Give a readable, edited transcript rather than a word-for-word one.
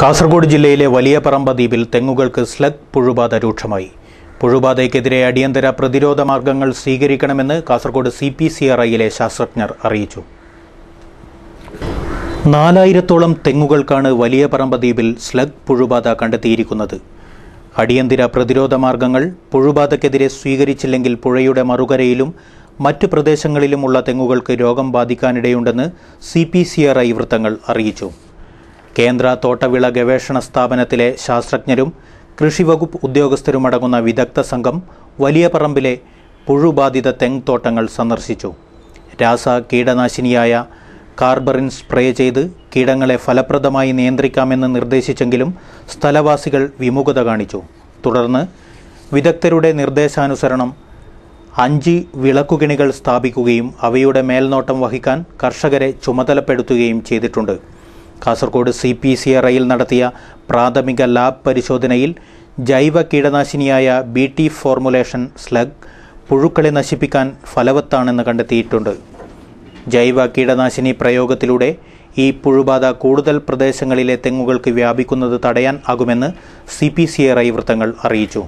കാസർഗോഡ് ജില്ലയിലെ വലിയപറമ്പ ദ്വീപിൽ തെങ്ങുകൾക്ക് സ്ലഗ് പുഴുബാധ രൂക്ഷമായി. പുഴുബാധയ്ക്കെതിരെ അടിയന്തര പ്രതിരോധ മാർഗങ്ങൾ സ്വീകരിക്കണമെന്ന് കാസർഗോഡ് CPCRIയിലെ ശാസ്ത്രജ്ഞർ അറിയിച്ചു. 4000-ഓളം തെങ്ങുകൾക്കാണ് വലിയപറമ്പ ദ്വീപിൽ സ്ലഗ് പുഴുബാധ കണ്ടെത്തിയിരിക്കുന്നത്. അടിയന്തര പ്രതിരോധ മാർഗങ്ങൾ പുഴുബാധയ്ക്കെതിരെ സ്വീകരിച്ചില്ലെങ്കിൽ പുഴയുടെ മറുകരയിലും മറ്റ് പ്രദേശങ്ങളിലുമുള്ള തെങ്ങുകൾക്ക് രോഗം ബാധിക്കാനിടയുണ്ടെന്ന് CPCRI വൃത്തങ്ങൾ അറിയിച്ചു. കേന്ദ്ര തോട്ടവിള ഗവേഷണ സ്ഥാപനത്തിലെ ശാസ്ത്രജ്ഞരും കൃഷിവകുപ്പ് ഉദ്യോഗസ്ഥരുമടങ്ങുന്ന വിദഗ്ധ സംഘം വലിയപറമ്പിലെ പുഴുബാധിത തെങ്ങ് തോട്ടങ്ങൾ സന്ദർശിച്ചു. കീടനാശിനിയായ കാർബറിൻ സ്പ്രേ ചെയ്ത് കീടങ്ങളെ ഫലപ്രദമായി നിയന്ത്രിക്കാമെന്ന് നിർദ്ദേശിച്ചെങ്കിലും സ്ഥലവാസികൾ വിമുഖത കാണിച്ചു. തുടർന്ന് വിദഗ്ധരുടെ നിർദ്ദേശാനുസരണം 5 വിളക്കുകിണികൾ സ്ഥാപിക്കുകയും അവയുടെ മേൽനോട്ടം വഹിക്കാൻ കർഷകരെ ചുമതലപ്പെടുത്തുകയും ചെയ്തിട്ടുണ്ട്. കാസർഗോഡ് CPCRIയിൽ നടത്തിയ പ്രാഥമിക ലാബ് പരിശോധനയിൽ ജൈവ കീടനാശിനിയായ BT ഫോർമുലേഷൻ സ്ലഗ് പുഴുക്കളെ നശിപ്പിക്കാൻ ഫലവത്താണെന്ന് കണ്ടെത്തിയിട്ടുണ്ട്. ജൈവ കീടനാശിനി പ്രയോഗത്തിലൂടെ ഈ പുഴുബാധ കൂടുതൽ പ്രദേശങ്ങളിലെ തെങ്ങുകൾക്ക് വ്യാപിക്കുന്നത് തടയാൻ ആകുമെന്ന് CPCRI വൃത്തങ്ങൾ അറിയിച്ചു.